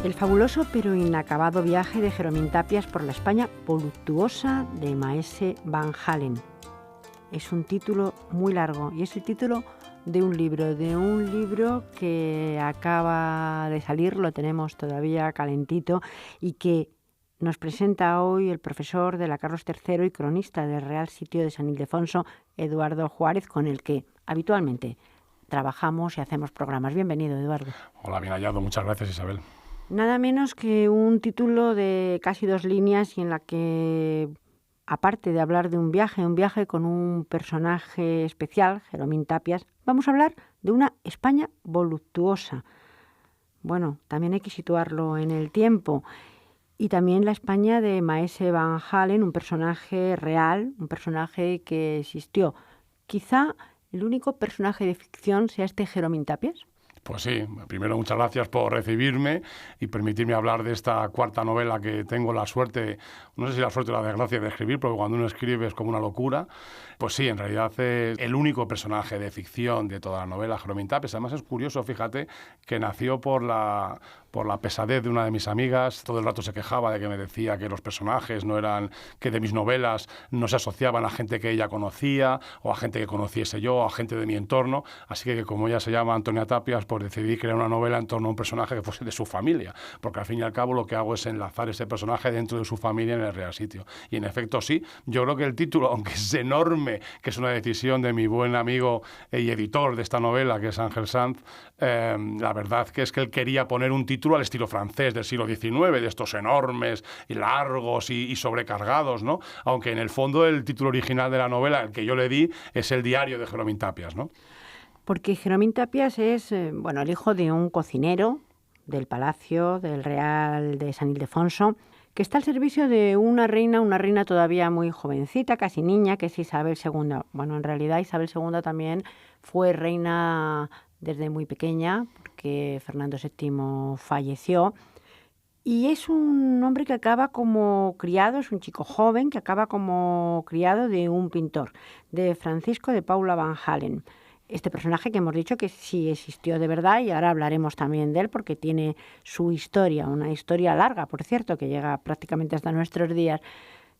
El fabuloso pero inacabado viaje de Jeromín Tapias por la España voluptuosa de Maese Van Halen. Es un título muy largo y es el título de un libro que acaba de salir, lo tenemos todavía calentito y que nos presenta hoy el profesor de la Carlos III y cronista del Real Sitio de San Ildefonso, Eduardo Juárez, con el que habitualmente trabajamos y hacemos programas. Bienvenido, Eduardo. Hola, bien hallado. Muchas gracias, Isabel. Nada menos que un título de casi 2 líneas y en la que, aparte de hablar de un viaje con un personaje especial, Jeromín Tapias, vamos a hablar de una España voluptuosa. Bueno, también hay que situarlo en el tiempo. Y también la España de Maese Van Halen, un personaje real, un personaje que existió. Quizá el único personaje de ficción sea este Jeromín Tapias. Pues sí, primero muchas gracias por recibirme y permitirme hablar de esta cuarta novela que tengo la suerte, no sé si la suerte o la desgracia de escribir, porque cuando uno escribe es como una locura. Pues sí, en realidad es el único personaje de ficción de toda la novela, Jeromín Tapias. Además es curioso, fíjate, que nació por la pesadez de una de mis amigas. Todo el rato se quejaba de que me decía que los personajes no eran, que de mis novelas no se asociaban a gente que ella conocía, o a gente que conociese yo, o a gente de mi entorno. Así que como ella se llama Antonia Tapias, pues decidí crear una novela en torno a un personaje que fuese de su familia, porque al fin y al cabo lo que hago es enlazar ese personaje dentro de su familia en el Real Sitio. Y en efecto sí, yo creo que el título, aunque es enorme, que es una decisión de mi buen amigo y editor de esta novela, que es Ángel Sanz, la verdad que es que él quería poner un título al estilo francés del siglo XIX, de estos enormes y largos y sobrecargados, ¿no? Aunque en el fondo el título original de la novela, el que yo le di, es El diario de Jeromín Tapias, ¿no? Porque Jeromín Tapias es el hijo de un cocinero del Palacio del Real de San Ildefonso, que está al servicio de una reina todavía muy jovencita, casi niña, que es Isabel II. Bueno, en realidad Isabel II también fue reina desde muy pequeña, porque Fernando VII falleció. Y es un hombre que acaba como criado, es un chico joven que acaba como criado de un pintor, de Francisco de Paula Van Halen. Este personaje que hemos dicho que sí existió de verdad y ahora hablaremos también de él porque tiene su historia, una historia larga, por cierto, que llega prácticamente hasta nuestros días.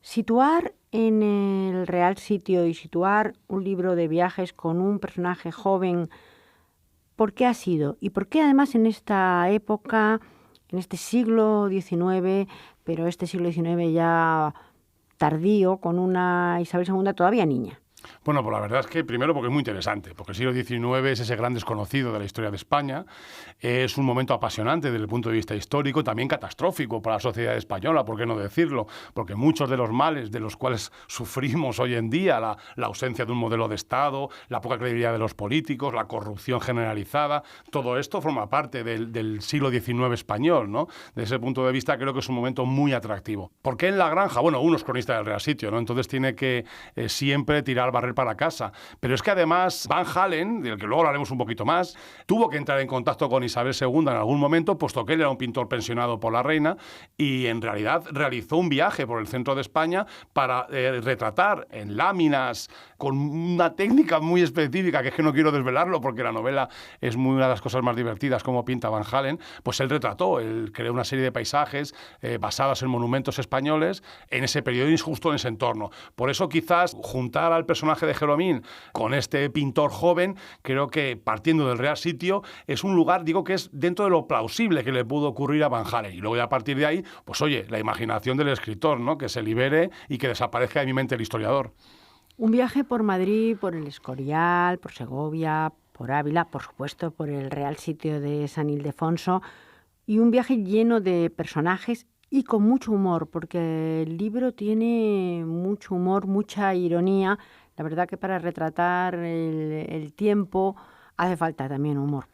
Situar en el Real Sitio y situar un libro de viajes con un personaje joven, ¿por qué ha sido? Y por qué además en esta época, en este siglo XIX, pero este siglo XIX ya tardío, con una Isabel II todavía niña? Bueno, pues la verdad es que primero porque es muy interesante, porque el siglo XIX es ese gran desconocido de la historia de España, es un momento apasionante desde el punto de vista histórico, también catastrófico para la sociedad española, ¿por qué no decirlo? Porque muchos de los males de los cuales sufrimos hoy en día, la ausencia de un modelo de Estado, la poca credibilidad de los políticos, la corrupción generalizada, todo esto forma parte del siglo XIX español, ¿no? Desde ese punto de vista creo que es un momento muy atractivo. ¿Por qué en la granja? Bueno, uno es cronista del Real Sitio, ¿no? Entonces tiene que siempre tirar barrer para casa. Pero es que además Van Halen, del que luego hablaremos un poquito más, tuvo que entrar en contacto con Isabel II en algún momento, puesto que él era un pintor pensionado por la reina y en realidad realizó un viaje por el centro de España para retratar en láminas con una técnica muy específica, que es que no quiero desvelarlo porque la novela es una de las cosas más divertidas como pinta Van Halen, pues él creó una serie de paisajes basados en monumentos españoles en ese periodo y justo en ese entorno. Por eso quizás juntar al personaje de Jeromín con este pintor joven, creo que partiendo del Real Sitio es un lugar, digo, que es dentro de lo plausible que le pudo ocurrir a Van Halen. Y luego ya a partir de ahí, pues oye, la imaginación del escritor, ¿no? Que se libere y que desaparezca de mi mente el historiador. Un viaje por Madrid, por el Escorial, por Segovia, por Ávila, por supuesto, por el Real Sitio de San Ildefonso, y un viaje lleno de personajes y con mucho humor, porque el libro tiene mucho humor, mucha ironía. La verdad que para retratar el tiempo hace falta también humor.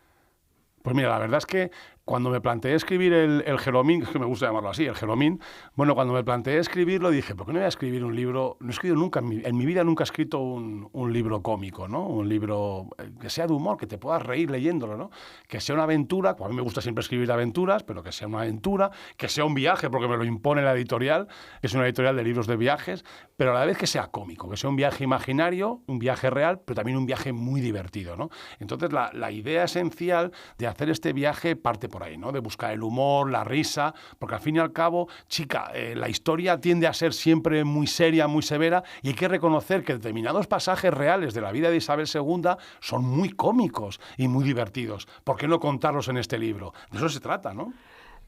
Pues mira, la verdad es que cuando me planteé escribir el Jeromín, es que me gusta llamarlo así, el Jeromín, bueno, cuando me planteé escribirlo dije, ¿por qué no voy a escribir un libro? No he escrito nunca, en mi vida nunca he escrito un libro cómico, ¿no? Un libro que sea de humor, que te puedas reír leyéndolo, ¿no? Que sea una aventura, pues a mí me gusta siempre escribir aventuras, pero que sea una aventura, que sea un viaje, porque me lo impone la editorial, que es una editorial de libros de viajes, pero a la vez que sea cómico, que sea un viaje imaginario, un viaje real, pero también un viaje muy divertido, ¿no? Entonces la idea esencial de hacer este viaje parte por por ahí, ¿no? De buscar el humor, la risa, porque al fin y al cabo, chica, la historia tiende a ser siempre muy seria, muy severa, y hay que reconocer que determinados pasajes reales de la vida de Isabel II son muy cómicos y muy divertidos. ¿Por qué no contarlos en este libro? De eso se trata, ¿no?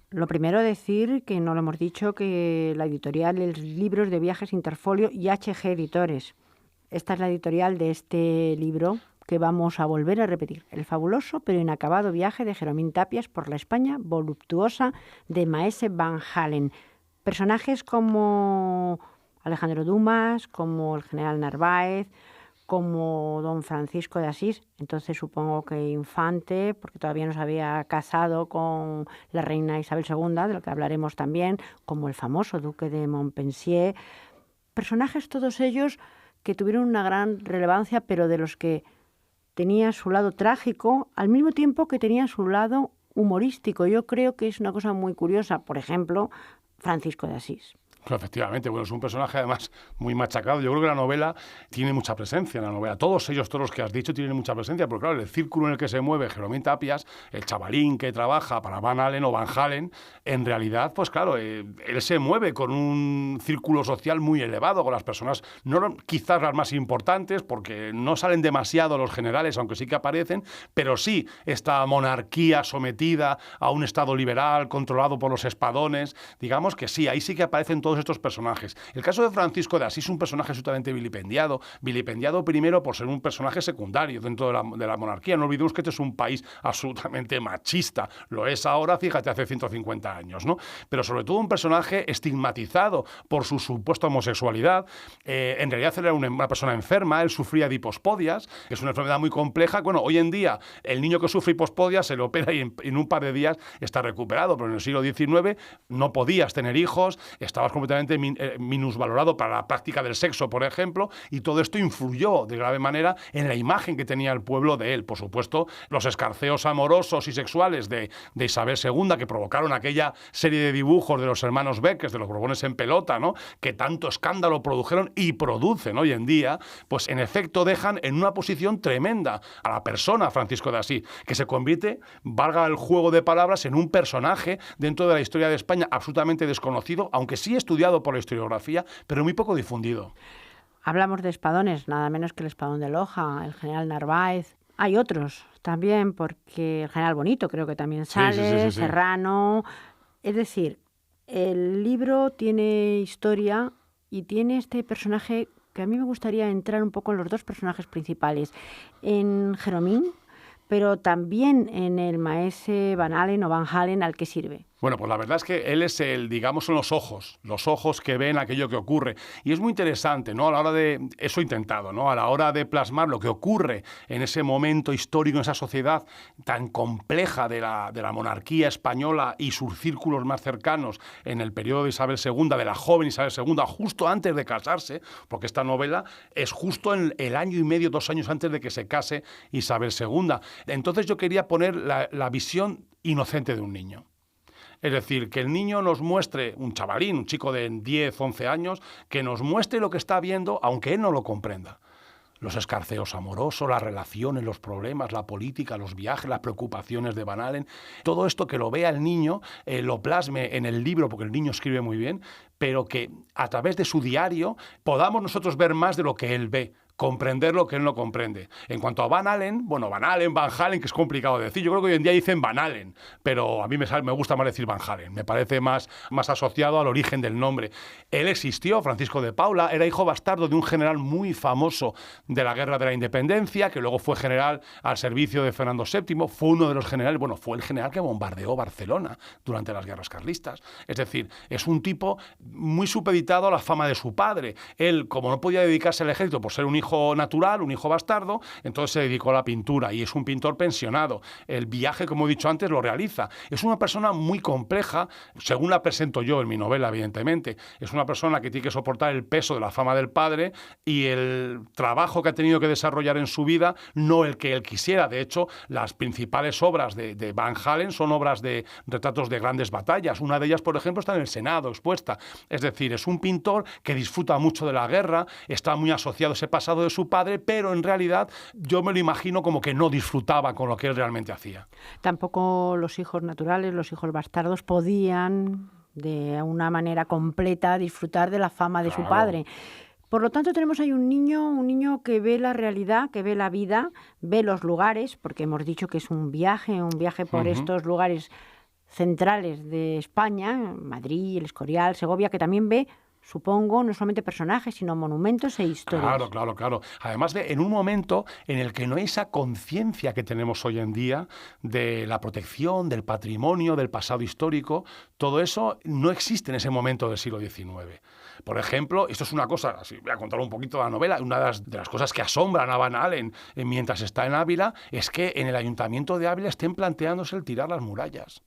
Lo primero decir, que no lo hemos dicho, que la editorial es Libros de Viajes Interfolio y HG Editores. Esta es la editorial de este libro que vamos a volver a repetir. El fabuloso pero inacabado viaje de Jeromín Tapias por la España voluptuosa de Maese Van Halen. Personajes como Alejandro Dumas, como el general Narváez, como don Francisco de Asís, entonces supongo que Infante, porque todavía no se había casado con la reina Isabel II, de lo que hablaremos también, como el famoso duque de Montpensier. Personajes todos ellos que tuvieron una gran relevancia, pero de los que tenía su lado trágico, al mismo tiempo que tenía su lado humorístico. Yo creo que es una cosa muy curiosa. Por ejemplo, Francisco de Asís. Claro, efectivamente, bueno, es un personaje además muy machacado. Yo creo que la novela tiene mucha presencia en la novela. Todos los que has dicho, tienen mucha presencia, porque claro, el círculo en el que se mueve Jeromín Tapias, el chavalín que trabaja para Van Halen o Van Halen, en realidad, pues claro, él se mueve con un círculo social muy elevado, con las personas, no quizás las más importantes, porque no salen demasiado los generales, aunque sí que aparecen, pero sí esta monarquía sometida a un estado liberal, controlado por los espadones, digamos que sí, ahí sí que aparecen todos estos personajes. El caso de Francisco de Asís es un personaje absolutamente vilipendiado primero por ser un personaje secundario dentro de la monarquía. No olvidemos que este es un país absolutamente machista, lo es ahora, fíjate, hace 150 años, ¿no? Pero sobre todo un personaje estigmatizado por su supuesta homosexualidad. En realidad él era una persona enferma, él sufría de hipospodias, que es una enfermedad muy compleja. Bueno, hoy en día el niño que sufre hipospodias se le opera y en un par de días está recuperado, pero en el siglo XIX no podías tener hijos, estabas completamente minusvalorado para la práctica del sexo, por ejemplo, y todo esto influyó de grave manera en la imagen que tenía el pueblo de él. Por supuesto, los escarceos amorosos y sexuales de Isabel II, que provocaron aquella serie de dibujos de los hermanos Beckers, de los Borbones en pelota, ¿no?, que tanto escándalo produjeron y producen hoy en día, pues en efecto dejan en una posición tremenda a la persona Francisco de Asís, que se convierte, valga el juego de palabras, en un personaje dentro de la historia de España absolutamente desconocido, aunque sí estudiado por la historiografía, pero muy poco difundido. Hablamos de espadones, nada menos que el espadón de Loja, el general Narváez. Hay otros también, porque el general Bonito creo que también sale, sí. Serrano. Es decir, el libro tiene historia y tiene este personaje que a mí me gustaría entrar un poco en los dos personajes principales. En Jeromín, pero también en el maese Van Halen o Van Halen al que sirve. Bueno, pues la verdad es que él es son los ojos que ven aquello que ocurre. Y es muy interesante, ¿no? A la hora de, eso he intentado, ¿no? A la hora de plasmar lo que ocurre en ese momento histórico, en esa sociedad tan compleja de la monarquía española y sus círculos más cercanos en el periodo de Isabel II, de la joven Isabel II, justo antes de casarse, porque esta novela es justo en el año y medio, 2 años antes de que se case Isabel II. Entonces yo quería poner la visión inocente de un niño. Es decir, que el niño nos muestre, un chavalín, un chico de 10, 11 años, que nos muestre lo que está viendo, aunque él no lo comprenda. Los escarceos amorosos, las relaciones, los problemas, la política, los viajes, las preocupaciones de Van Halen, todo esto que lo vea el niño, lo plasme en el libro, porque el niño escribe muy bien, pero que a través de su diario podamos nosotros ver más de lo que él ve, comprender lo que él no comprende. En cuanto a Van Halen, Van Halen, que es complicado de decir. Yo creo que hoy en día dicen Van Halen, pero a mí me gusta más decir Van Halen. Me parece más asociado al origen del nombre. Él existió, Francisco de Paula, era hijo bastardo de un general muy famoso de la Guerra de la Independencia, que luego fue general al servicio de Fernando VII, fue uno de los generales, fue el general que bombardeó Barcelona durante las guerras carlistas. Es decir, es un tipo muy supeditado a la fama de su padre. Él, como no podía dedicarse al ejército por ser un hijo natural, un hijo bastardo, entonces se dedicó a la pintura y es un pintor pensionado. El viaje, como he dicho antes, lo realiza. Es una persona muy compleja, según la presento yo en mi novela, evidentemente. Es una persona que tiene que soportar el peso de la fama del padre y el trabajo que ha tenido que desarrollar en su vida, no el que él quisiera. De hecho, las principales obras de Van Halen son obras de retratos de grandes batallas. Una de ellas, por ejemplo, está en el Senado expuesta. Es decir, es un pintor que disfruta mucho de la guerra, está muy asociado a ese pasado de su padre, pero en realidad yo me lo imagino como que no disfrutaba con lo que él realmente hacía. Tampoco los hijos naturales, los hijos bastardos, podían de una manera completa disfrutar de la fama de su Claro. padre. Por lo tanto, tenemos ahí un niño que ve la realidad, que ve la vida, ve los lugares, porque hemos dicho que es un viaje por estos lugares centrales de España, Madrid, El Escorial, Segovia, que también ve, supongo, no solamente personajes, sino monumentos e historias. Claro. Además en un momento en el que no hay esa conciencia que tenemos hoy en día de la protección, del patrimonio, del pasado histórico, todo eso no existe en ese momento del siglo XIX. Por ejemplo, esto es una cosa, así voy a contar un poquito de la novela, una de las cosas que asombran a Van Allen mientras está en Ávila, es que en el Ayuntamiento de Ávila estén planteándose el tirar las murallas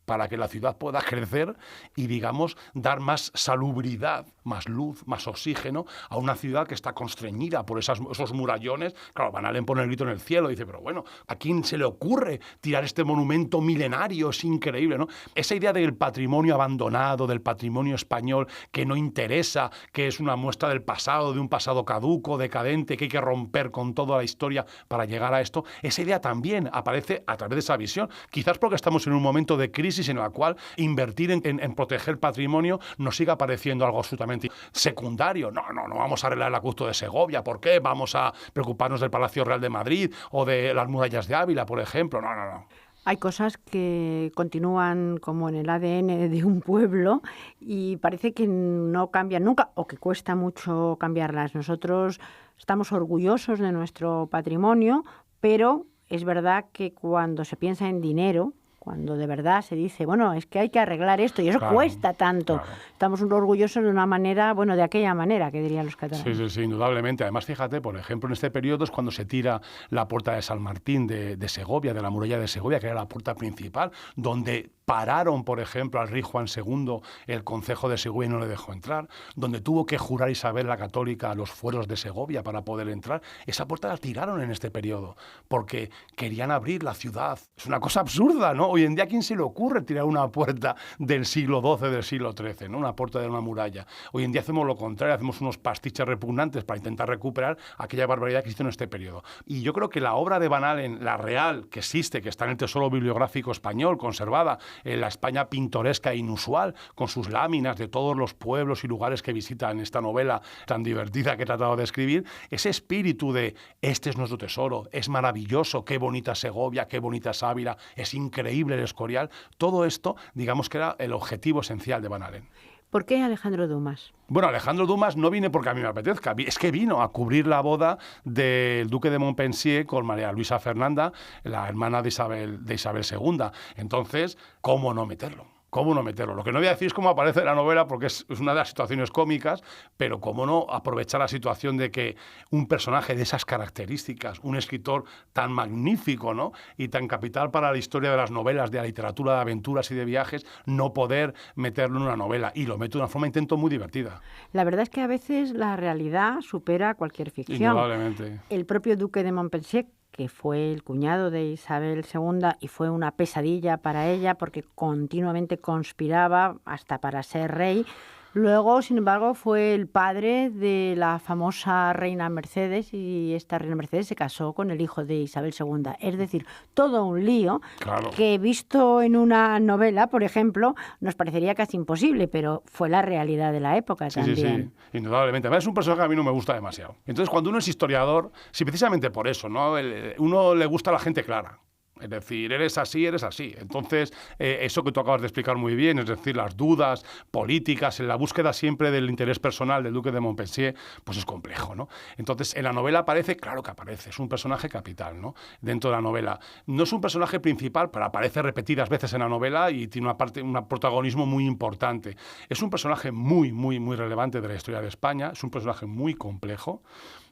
para que la ciudad pueda crecer y, digamos, dar más salubridad, más luz, más oxígeno a una ciudad que está constreñida por esos murallones. Claro, Van Allen pone el grito en el cielo y dice, pero bueno, ¿a quién se le ocurre tirar este monumento milenario? Es increíble, ¿no? Esa idea del patrimonio abandonado, del patrimonio español que no interesa, que es una muestra del pasado, de un pasado caduco, decadente, que hay que romper con toda la historia para llegar a esto, esa idea también aparece a través de esa visión. Quizás porque estamos en un momento de crisis en la cual invertir en proteger el patrimonio nos siga pareciendo algo absolutamente secundario. No vamos a arreglar el acueducto de Segovia. ¿Por qué? Vamos a preocuparnos del Palacio Real de Madrid o de las murallas de Ávila, por ejemplo. No. Hay cosas que continúan como en el ADN de un pueblo y parece que no cambian nunca o que cuesta mucho cambiarlas. Nosotros estamos orgullosos de nuestro patrimonio, pero es verdad que cuando se piensa en dinero, cuando de verdad se dice, bueno, es que hay que arreglar esto y eso cuesta tanto. Claro. Estamos orgullosos de una manera, bueno, de aquella manera que dirían los catalanes. Sí, indudablemente. Además, fíjate, por ejemplo, en este periodo es cuando se tira la puerta de San Martín de Segovia, de la muralla de Segovia, que era la puerta principal, donde pararon, por ejemplo, al rey Juan II, el concejo de Segovia y no le dejó entrar, donde tuvo que jurar Isabel la Católica a los fueros de Segovia para poder entrar. Esa puerta la tiraron en este periodo, porque querían abrir la ciudad. Es una cosa absurda, ¿no? Hoy en día, ¿a quién se le ocurre tirar una puerta del siglo XII, del siglo XIII, ¿no? Una puerta de una muralla? Hoy en día hacemos lo contrario, hacemos unos pastiches repugnantes para intentar recuperar aquella barbaridad que existe en este periodo. Y yo creo que la obra de Van Allen, la real, que existe, que está en el Tesoro Bibliográfico Español, conservada, en la España pintoresca e inusual, con sus láminas de todos los pueblos y lugares que visita en esta novela tan divertida que he tratado de escribir, ese espíritu de este es nuestro tesoro, es maravilloso, qué bonita Segovia, qué bonita es Ávila, es increíble el Escorial, todo esto, digamos que era el objetivo esencial de Van Allen. ¿Por qué Alejandro Dumas? Bueno, Alejandro Dumas no viene porque a mí me apetezca, es que vino a cubrir la boda del duque de Montpensier con María Luisa Fernanda, la hermana de Isabel II. Entonces, ¿cómo no meterlo? ¿Cómo no meterlo? Lo que no voy a decir es cómo aparece en la novela, porque es una de las situaciones cómicas, pero cómo no aprovechar la situación de que un personaje de esas características, un escritor tan magnífico, ¿no? Y tan capital para la historia de las novelas, de la literatura de aventuras y de viajes, no poder meterlo en una novela. Y lo meto de una forma, intento, muy divertida. La verdad es que a veces la realidad supera cualquier ficción. Indudablemente. El propio duque de Montpensier, que fue el cuñado de Isabel II y fue una pesadilla para ella porque continuamente conspiraba hasta para ser rey. Luego, sin embargo, fue el padre de la famosa reina Mercedes y esta reina Mercedes se casó con el hijo de Isabel II. Es decir, todo un lío Claro. que visto en una novela, por ejemplo, nos parecería casi imposible, pero fue la realidad de la época también. Sí, indudablemente. Además, es un personaje que a mí no me gusta demasiado. Entonces, cuando uno es historiador, sí, precisamente por eso, ¿no? Uno le gusta a la gente clara. Es decir, eres así, eres así. Entonces, eso que tú acabas de explicar muy bien, es decir, las dudas políticas, en la búsqueda siempre del interés personal del duque de Montpensier, pues es complejo, ¿no? Entonces, en la novela aparece, claro que aparece, es un personaje capital, ¿no? Dentro de la novela. No es un personaje principal, pero aparece repetidas veces en la novela y tiene un protagonismo muy importante. Es un personaje muy relevante de la historia de España, es un personaje muy complejo,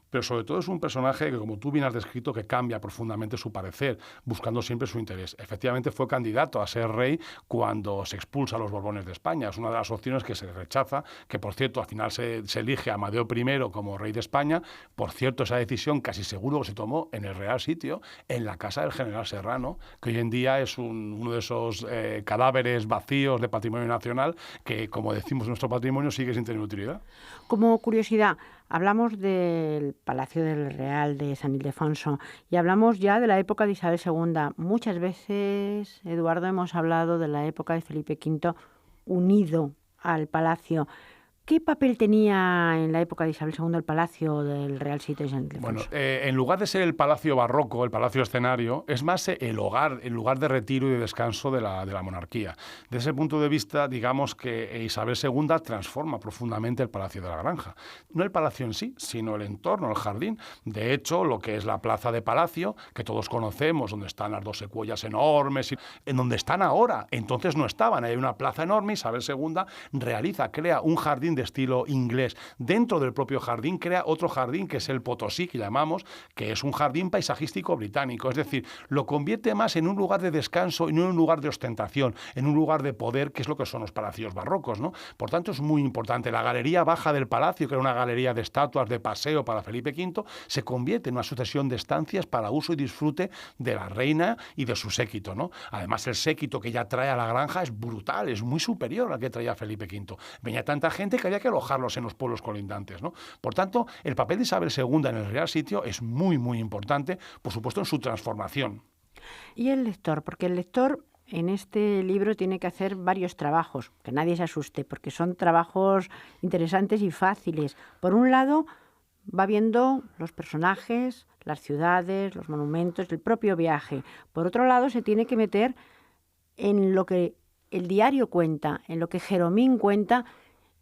pero sobre todo es un personaje que, como tú bien has descrito, que cambia profundamente su parecer, buscando siempre su interés. Efectivamente fue candidato a ser rey cuando se expulsa a los Borbones de España. Es una de las opciones que se rechaza, que por cierto al final se elige a Amadeo I como rey de España. Por cierto, esa decisión casi seguro que se tomó en el Real Sitio, en la casa del general Serrano, que hoy en día es uno de esos cadáveres vacíos de patrimonio nacional que, como decimos, nuestro patrimonio sigue sin tener utilidad. Como curiosidad, Hablamos del Palacio del Real de San Ildefonso y hablamos ya de la época de Isabel II. Muchas veces, Eduardo, hemos hablado de la época de Felipe V unido al palacio. ¿Qué papel tenía en la época de Isabel II el Palacio del Real Sitio de San Ildefonso? Bueno, en lugar de ser el palacio barroco, el palacio escenario, es más el hogar, el lugar de retiro y de descanso de la monarquía. Desde ese punto de vista, digamos que Isabel II transforma profundamente el Palacio de la Granja. No el palacio en sí, sino el entorno, el jardín. De hecho, lo que es la plaza de palacio, que todos conocemos, donde están las dos secuoyas enormes, en donde están ahora, entonces no estaban. Hay una plaza enorme, Isabel II crea un jardín de estilo inglés. Dentro del propio jardín crea otro jardín que es el Potosí, que llamamos, que es un jardín paisajístico británico. Es decir, lo convierte más en un lugar de descanso y no en un lugar de ostentación, en un lugar de poder, que es lo que son los palacios barrocos, ¿no? Por tanto, es muy importante. La galería baja del palacio, que era una galería de estatuas de paseo para Felipe V, se convierte en una sucesión de estancias para uso y disfrute de la reina y de su séquito, ¿no? Además, el séquito que ella trae a la granja es brutal, es muy superior al que traía Felipe V. Venía tanta gente que había que alojarlos en los pueblos colindantes, ¿no? Por tanto, el papel de Isabel II en el Real Sitio es muy, muy importante, por supuesto, en su transformación. Y el lector, porque el lector en este libro tiene que hacer varios trabajos, que nadie se asuste, porque son trabajos interesantes y fáciles. Por un lado, va viendo los personajes, las ciudades, los monumentos, el propio viaje. Por otro lado, se tiene que meter en lo que el diario cuenta, en lo que Jeromín cuenta,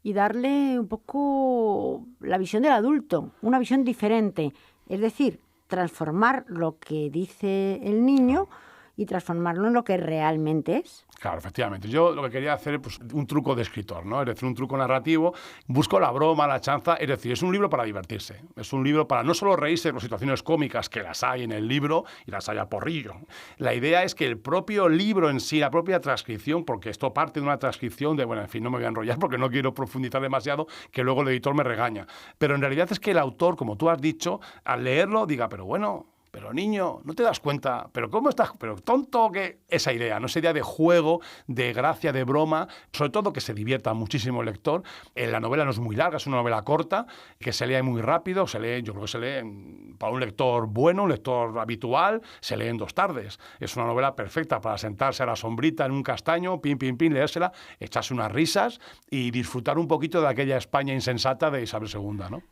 y darle un poco la visión del adulto, una visión diferente. Es decir, transformar lo que dice el niño y transformarlo en lo que realmente es. Claro, efectivamente. Yo lo que quería hacer es pues, un truco de escritor, ¿no? Es decir, un truco narrativo. Busco la broma, la chanza. Es decir, es un libro para divertirse. Es un libro para no solo reírse de las situaciones cómicas, que las hay en el libro y las hay a porrillo. La idea es que el propio libro en sí, la propia transcripción, porque esto parte de una transcripción de, bueno, en fin, no me voy a enrollar porque no quiero profundizar demasiado, que luego el editor me regaña. Pero en realidad es que el autor, como tú has dicho, al leerlo diga, pero bueno... Pero niño, ¿no te das cuenta? ¿Pero cómo estás? ¿Pero tonto? Que esa idea, ¿no? Esa idea de juego, de gracia, de broma, sobre todo que se divierta muchísimo el lector. La novela no es muy larga, es una novela corta, que se lee muy rápido, yo creo que se lee para un lector bueno, un lector habitual, se lee en 2 tardes. Es una novela perfecta para sentarse a la sombrita en un castaño, pim, pim, pim, leérsela, echarse unas risas y disfrutar un poquito de aquella España insensata de Isabel II, ¿no?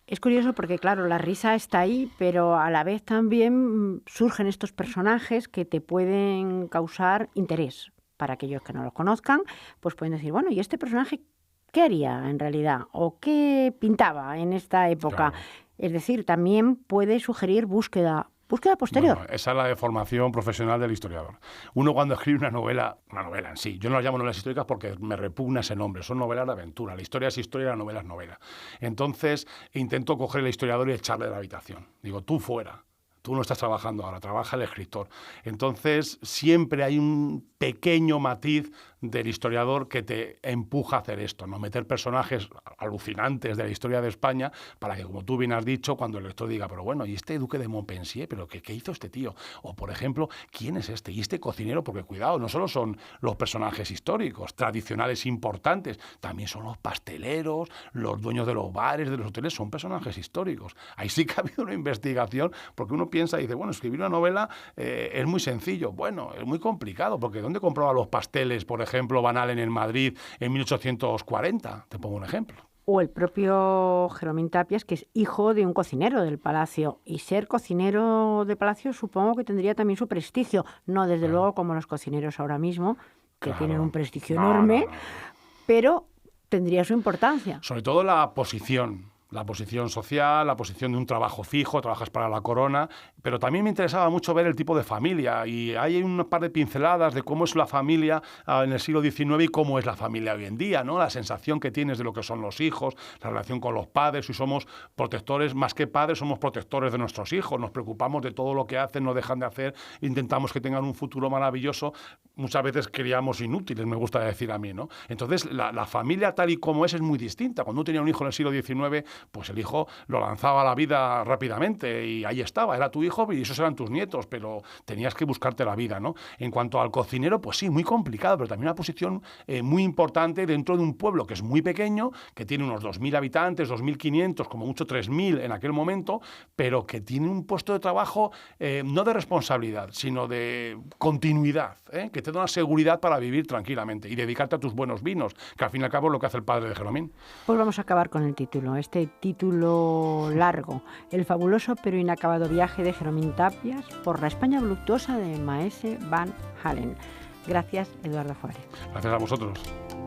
Es curioso porque, claro, la risa está ahí, pero a la vez también surgen estos personajes que te pueden causar interés. Para aquellos que no lo conozcan, pues pueden decir, bueno, ¿y este personaje qué haría en realidad? ¿O qué pintaba en esta época? Claro. Es decir, también puede sugerir búsqueda posterior. Bueno, esa es la deformación profesional del historiador. Uno cuando escribe una novela en sí, yo no las llamo novelas históricas porque me repugna ese nombre, son novelas de aventura. La historia es historia, la novela es novela. Entonces intento coger al historiador y echarle de la habitación. Digo, tú fuera. Tú no estás trabajando ahora, trabaja el escritor. Entonces, siempre hay un pequeño matiz del historiador que te empuja a hacer esto, ¿no? Meter personajes alucinantes de la historia de España para que, como tú bien has dicho, cuando el lector diga, pero bueno, ¿y este duque de Montpensier? ¿Pero qué hizo este tío? O, por ejemplo, ¿quién es este? ¿Y este cocinero? Porque, cuidado, no solo son los personajes históricos, tradicionales importantes, también son los pasteleros, los dueños de los bares, de los hoteles, son personajes históricos. Ahí sí que ha habido una investigación, porque uno piensa y dice, bueno, escribir una novela es muy sencillo. Bueno, es muy complicado, porque ¿dónde compraba los pasteles, por ejemplo, Van Allen en Madrid en 1840? Te pongo un ejemplo. O el propio Jeromín Tapias, que es hijo de un cocinero del palacio. Y ser cocinero de palacio supongo que tendría también su prestigio. No, desde luego, como los cocineros ahora mismo, que tienen un prestigio enorme, pero tendría su importancia. Sobre todo la posición social, la posición de un trabajo fijo, trabajas para la corona, pero también me interesaba mucho ver el tipo de familia y hay un par de pinceladas de cómo es la familia en el siglo XIX y cómo es la familia hoy en día, ¿no? La sensación que tienes de lo que son los hijos, la relación con los padres, si somos protectores, más que padres, somos protectores de nuestros hijos, nos preocupamos de todo lo que hacen, no dejan de hacer, intentamos que tengan un futuro maravilloso, muchas veces criamos inútiles, me gusta decir a mí, ¿no? Entonces, la familia tal y como es muy distinta. Cuando uno tenía un hijo en el siglo XIX, pues el hijo lo lanzaba a la vida rápidamente y ahí estaba, era tu hijo y esos eran tus nietos, pero tenías que buscarte la vida, ¿no? En cuanto al cocinero, pues sí, muy complicado, pero también una posición muy importante dentro de un pueblo que es muy pequeño, que tiene unos 2.000 habitantes, 2.500, como mucho 3.000 en aquel momento, pero que tiene un puesto de trabajo no de responsabilidad, sino de continuidad, que te da una seguridad para vivir tranquilamente y dedicarte a tus buenos vinos, que al fin y al cabo es lo que hace el padre de Jeromín. Pues vamos a acabar con el título, este título largo, El fabuloso pero inacabado viaje de Jeromín Tapias por la España voluptuosa de Maese van Halen. Gracias, Eduardo Juárez. Gracias a vosotros.